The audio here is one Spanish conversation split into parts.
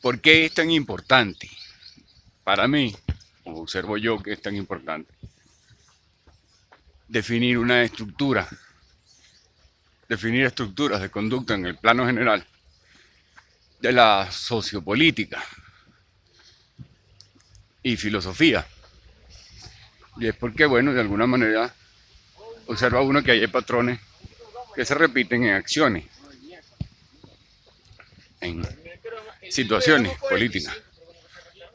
¿Por qué es tan importante? Para mí, o observo yo que es tan importante, definir una estructura, definir estructuras de conducta en el plano general de la sociopolítica y filosofía. Y es porque, bueno, de alguna manera observa uno que hay patrones que se repiten en acciones, en situaciones políticas,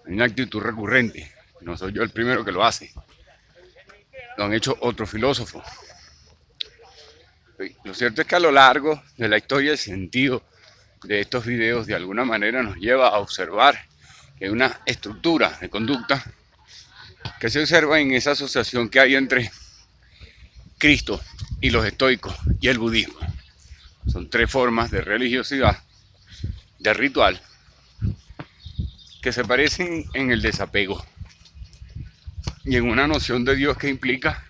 en una actitud recurrente. No soy yo el primero que lo hace, lo han hecho otros filósofos. Lo cierto es que a lo largo de la historia el sentido de estos videos de alguna manera nos lleva a observar que hay una estructura de conducta que se observa en esa asociación que hay entre Cristo y los estoicos y el budismo. Son tres formas de religiosidad, de ritual, que se parecen en el desapego y en una noción de Dios que implica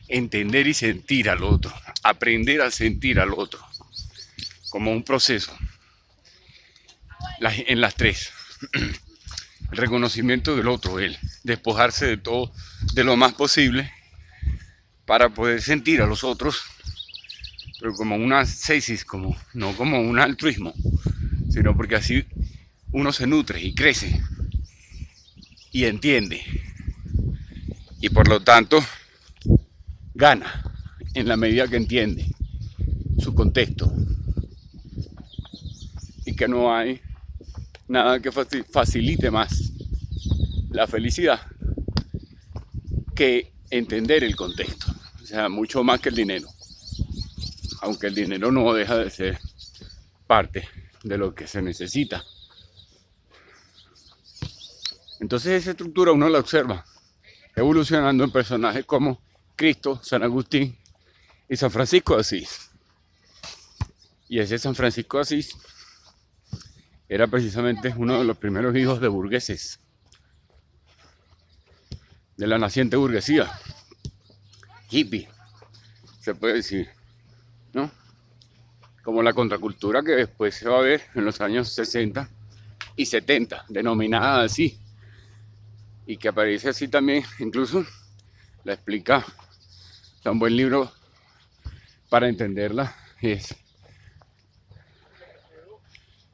entender y sentir al otro, aprender a sentir al otro, como un proceso. En las tres, el reconocimiento del otro, el despojarse de todo, de lo más posible, para poder sentir a los otros, pero como una ascesis, no como un altruismo, sino porque así uno se nutre y crece y entiende, y por lo tanto gana en la medida que entiende su contexto, y que no hay nada que facilite más la felicidad que entender el contexto, o sea, mucho más que el dinero, aunque el dinero no deja de ser parte de lo que se necesita. Entonces esa estructura uno la observa evolucionando en personajes como Cristo, San Agustín y San Francisco de Asís. Y ese San Francisco de Asís era precisamente uno de los primeros hijos de burgueses, de la naciente burguesía, hippie, se puede decir, ¿no? Como la contracultura que después se va a ver en los años 60 y 70, denominada así, y que aparece así también, incluso la explica, está un buen libro para entenderla, es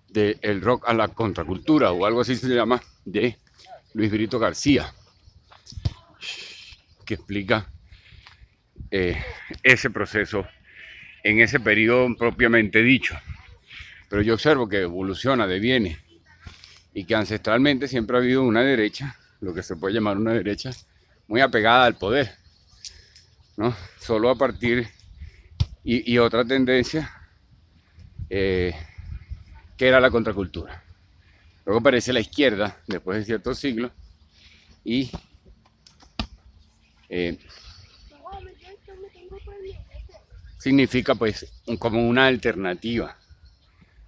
de El rock a la contracultura, o algo así se llama, de Luis Brito García, que explica ese proceso en ese periodo propiamente dicho. Pero yo observo que evoluciona, deviene, y que ancestralmente siempre ha habido una derecha, lo que se puede llamar una derecha, muy apegada al poder, ¿no? Solo a partir, y otra tendencia, que era la contracultura. Luego aparece la izquierda, después de ciertos siglos, y significa pues como una alternativa,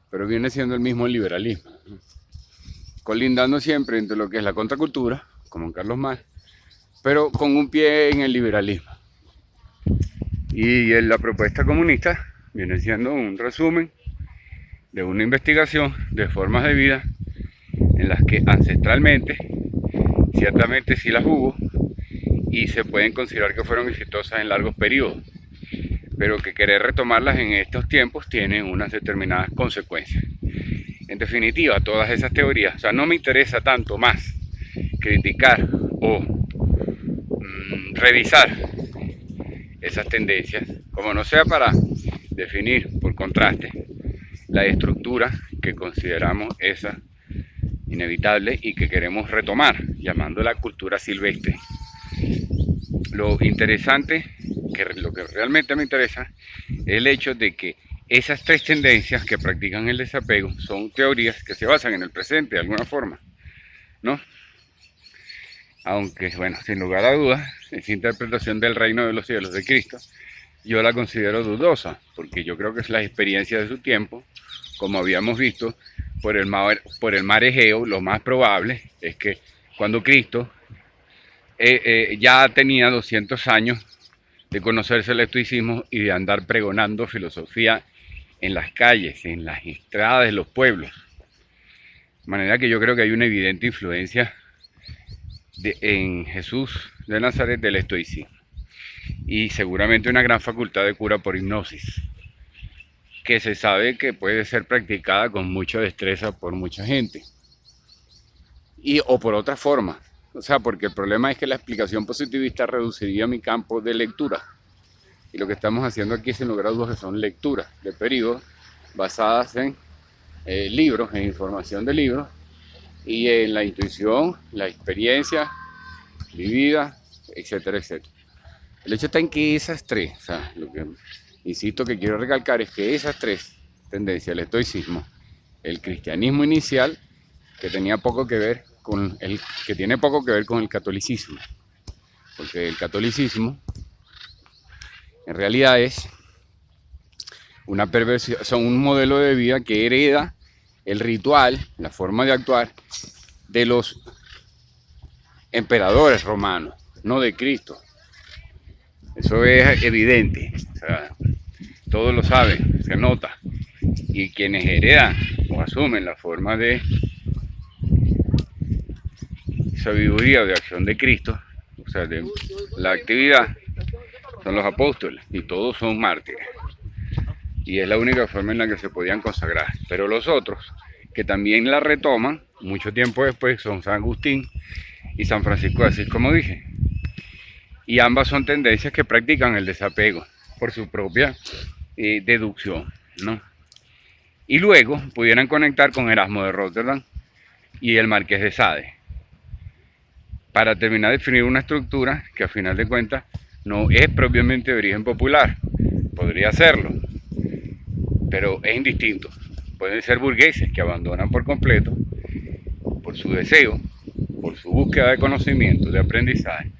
pero viene siendo el mismo liberalismo, ¿no? Colindando siempre entre lo que es la contracultura, como en Carlos Marx, pero con un pie en el liberalismo. Y en la propuesta comunista viene siendo un resumen de una investigación de formas de vida en las que ancestralmente, ciertamente sí las hubo, y se pueden considerar que fueron exitosas en largos periodos, pero que querer retomarlas en estos tiempos tiene unas determinadas consecuencias. En definitiva, todas esas teorías, o sea, no me interesa tanto más criticar o revisar esas tendencias, como no sea para definir por contraste la estructura que consideramos esa inevitable y que queremos retomar, llamándola cultura silvestre. Lo interesante, lo que realmente me interesa, es el hecho de que esas tres tendencias que practican el desapego son teorías que se basan en el presente de alguna forma, ¿no? Aunque, bueno, sin lugar a dudas, esa interpretación del reino de los cielos de Cristo, yo la considero dudosa, porque yo creo que es la experiencia de su tiempo, como habíamos visto, por el mar Egeo, lo más probable es que cuando Cristo ya tenía 200 años de conocerse el estoicismo y de andar pregonando filosofía en las calles, en las estradas de los pueblos, De manera que yo creo que hay una evidente influencia en Jesús de Nazaret del estoicismo. Y seguramente una gran facultad de cura por hipnosis, que se sabe que puede ser practicada con mucha destreza por mucha gente. O por otra forma. O sea, porque el problema es que la explicación positivista reduciría mi campo de lectura. Y lo que estamos haciendo aquí, sin lugar a dudas, que son lecturas de periodos basadas en libros, en información de libros, y en la intuición, la experiencia vivida, etcétera, etcétera. El hecho está en que esas tres, o sea, lo que insisto que quiero recalcar es que esas tres tendencias, el estoicismo, el cristianismo inicial, que tenía poco que ver con que tiene poco que ver con el catolicismo, porque el catolicismo en realidad es una perversión, son un modelo de vida que hereda el ritual, la forma de actuar de los emperadores romanos, no de Cristo. Eso es evidente, o sea, todos lo saben, se nota. Y quienes heredan o asumen la forma de sabiduría o de acción de Cristo, o sea, de la actividad, son los apóstoles, y todos son mártires. Y es la única forma en la que se podían consagrar. Pero los otros, que también la retoman, mucho tiempo después, son San Agustín y San Francisco de Asís, como dije. Y ambas son tendencias que practican el desapego por su propia deducción, ¿no? Y luego pudieran conectar con Erasmo de Rotterdam y el Marqués de Sade, para terminar de definir una estructura que a final de cuentas no es propiamente de origen popular. Podría serlo, pero es indistinto. Pueden ser burgueses que abandonan por completo, por su deseo, por su búsqueda de conocimiento, de aprendizaje,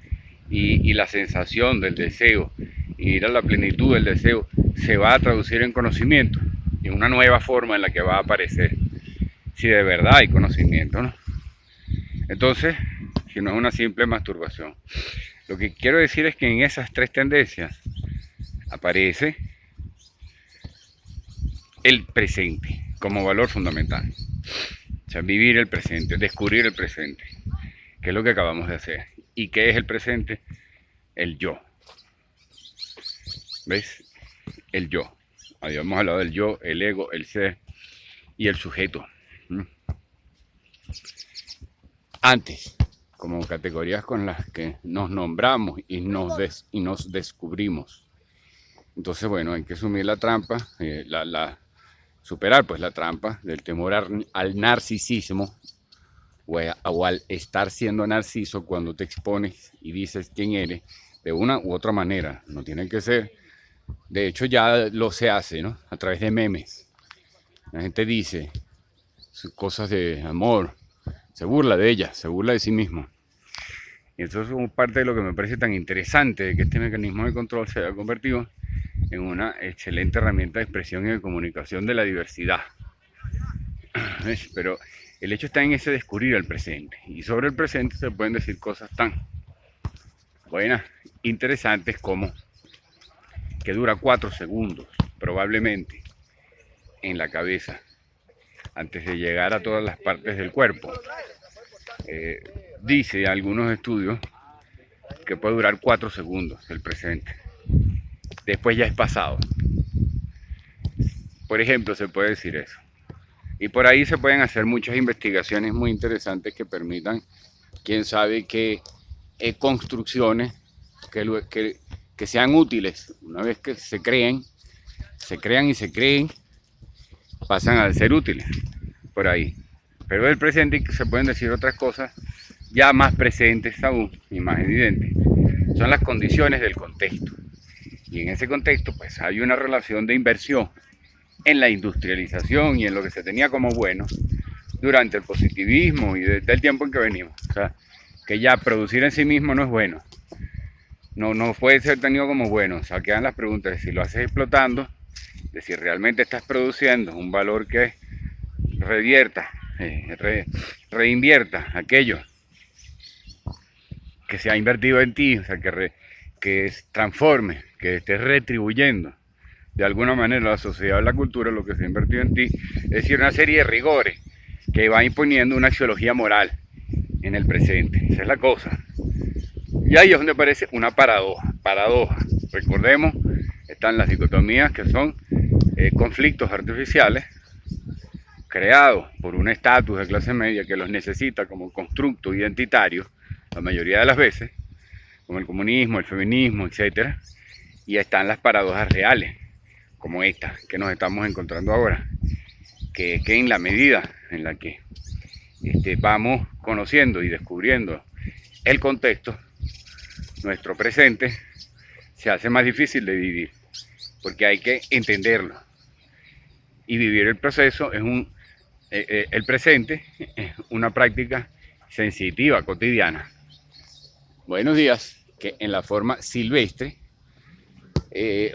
y la sensación del deseo, ir a la plenitud del deseo, se va a traducir en conocimiento, en una nueva forma en la que va a aparecer, si de verdad hay conocimiento, ¿no? Entonces, si no es una simple masturbación. Lo que quiero decir es que en esas tres tendencias aparece el presente como valor fundamental. O sea, vivir el presente, descubrir el presente, que es lo que acabamos de hacer. ¿Y qué es el presente? El yo. ¿Ves? El yo. Habíamos hablado del yo, el ego, el ser y el sujeto. Antes, como categorías con las que nos nombramos y nos descubrimos. Entonces, bueno, hay que asumir la trampa, superar pues la trampa del temor al narcisismo o al estar siendo narciso cuando te expones y dices quién eres de una u otra manera. No tiene que ser, de hecho ya lo se hace, ¿no? A través de memes. La gente dice cosas de amor, se burla de ella, se burla de sí mismo. Y eso es parte de lo que me parece tan interesante, de que este mecanismo de control se haya convertido en una excelente herramienta de expresión y de comunicación de la diversidad. ¿Ves? Pero el hecho está en ese descubrir el presente. Y sobre el presente se pueden decir cosas tan buenas, interesantes como que dura 4 segundos, probablemente, en la cabeza, antes de llegar a todas las partes del cuerpo. Dice algunos estudios que puede durar 4 segundos el presente. Después ya es pasado. Por ejemplo, se puede decir eso. Y por ahí se pueden hacer muchas investigaciones muy interesantes que permitan, quién sabe qué construcciones que sean útiles. Una vez que se crean y se creen, pasan a ser útiles por ahí. Pero del presente se pueden decir otras cosas ya más presentes aún y más evidentes. Son las condiciones del contexto. Y en ese contexto pues hay una relación de inversión en la industrialización y en lo que se tenía como bueno durante el positivismo y desde el tiempo en que venimos. O sea, que ya producir en sí mismo no es bueno. No puede ser tenido como bueno. O sea, quedan las preguntas de si lo haces explotando, de si realmente estás produciendo un valor que revierta, reinvierta aquello que se ha invertido en ti, o sea, que transforme, que estés retribuyendo de alguna manera la sociedad o la cultura lo que se ha invertido en ti, es decir, una serie de rigores que va imponiendo una axiología moral en el presente. Esa es la cosa. Y ahí es donde aparece una paradoja. Recordemos, están las dicotomías que son conflictos artificiales creados por un estatus de clase media que los necesita como constructo identitario, la mayoría de las veces, como el comunismo, el feminismo, etc. Y están las paradojas reales, como esta que nos estamos encontrando ahora, que en la medida en la que vamos conociendo y descubriendo el contexto, nuestro presente se hace más difícil de vivir, porque hay que entenderlo. Y vivir el proceso es el presente es una práctica sensitiva, cotidiana. Buenos días, que en la forma silvestre,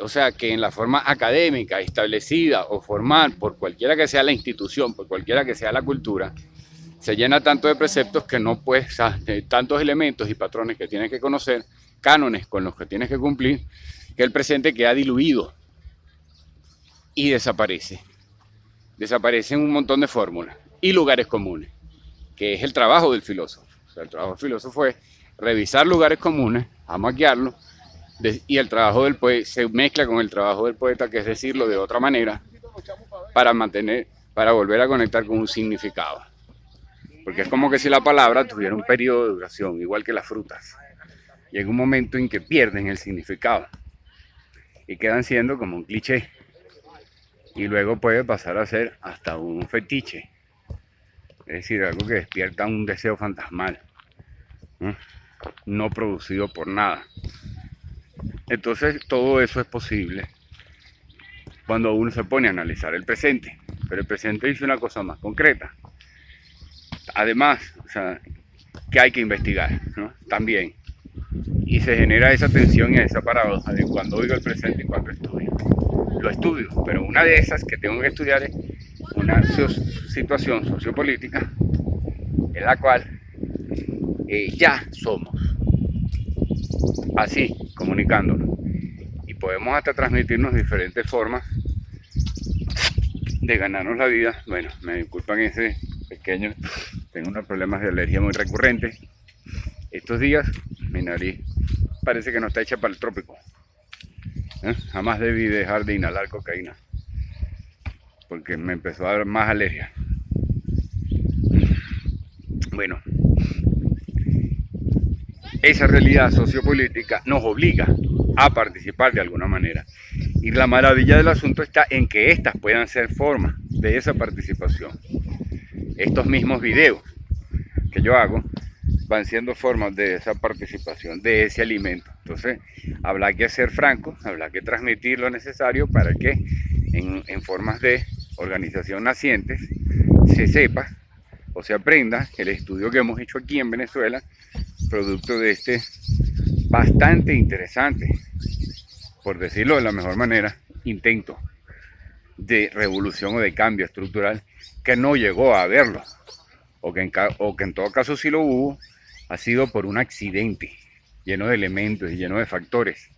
o sea, que en la forma académica establecida o formal por cualquiera que sea la institución, por cualquiera que sea la cultura, se llena tanto de preceptos que no puedes, o sea, de tantos elementos y patrones que tienes que conocer, cánones con los que tienes que cumplir, que el presente queda diluido y desaparece. Desaparecen un montón de fórmulas y lugares comunes, que es el trabajo del filósofo. O sea, el trabajo del filósofo es revisar lugares comunes, amaquearlos, y el trabajo del poeta se mezcla con el trabajo del poeta, que es decirlo de otra manera, para volver a conectar con un significado. Porque es como que si la palabra tuviera un periodo de duración, igual que las frutas. Llega un momento en que pierden el significado y quedan siendo como un cliché. Y luego puede pasar a ser hasta un fetiche. Es decir, algo que despierta un deseo fantasmal, no producido por nada. Entonces todo eso es posible cuando uno se pone a analizar el presente. Pero el presente dice una cosa más concreta. Además, o sea, que hay que investigar, ¿no? También. Y se genera esa tensión y esa paradoja de cuando oigo el presente y cuando estudio. Lo estudio, pero una de esas que tengo que estudiar es una situación sociopolítica en la cual ya somos así, comunicándonos. Y podemos hasta transmitirnos diferentes formas de ganarnos la vida. Bueno, me disculpan ese pequeño, tengo unos problemas de alergia muy recurrentes. Estos días mi nariz parece que no está hecha para el trópico. Jamás debí dejar de inhalar cocaína, porque me empezó a dar más alergia. Bueno, esa realidad sociopolítica nos obliga a participar de alguna manera. Y la maravilla del asunto está en que estas puedan ser formas de esa participación. Estos mismos videos que yo hago van siendo formas de esa participación, de ese alimento. Entonces, habrá que ser franco, habrá que transmitir lo necesario para que en formas de organización nacientes se sepa o se aprenda el estudio que hemos hecho aquí en Venezuela, producto de este bastante interesante, por decirlo de la mejor manera, intento de revolución o de cambio estructural que no llegó a haberlo, o que en todo caso sí lo hubo, ha sido por un accidente lleno de elementos y lleno de factores,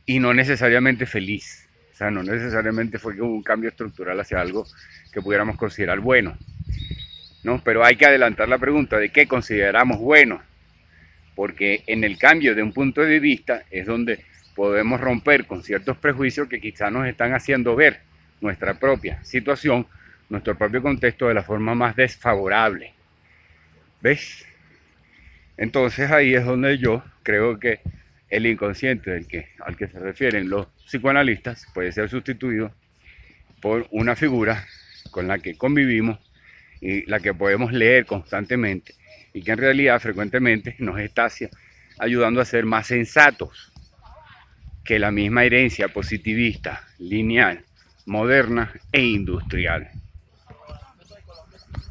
y no necesariamente feliz. O sea, no necesariamente fue que hubo un cambio estructural hacia algo que pudiéramos considerar bueno, ¿no? Pero hay que adelantar la pregunta de qué consideramos bueno, porque en el cambio de un punto de vista es donde podemos romper con ciertos prejuicios que quizás nos están haciendo ver nuestra propia situación, nuestro propio contexto de la forma más desfavorable. ¿Ves? Entonces ahí es donde yo creo que el inconsciente al que se refieren los psicoanalistas puede ser sustituido por una figura con la que convivimos y la que podemos leer constantemente y que en realidad frecuentemente nos está ayudando a ser más sensatos que la misma herencia positivista, lineal, moderna e industrial.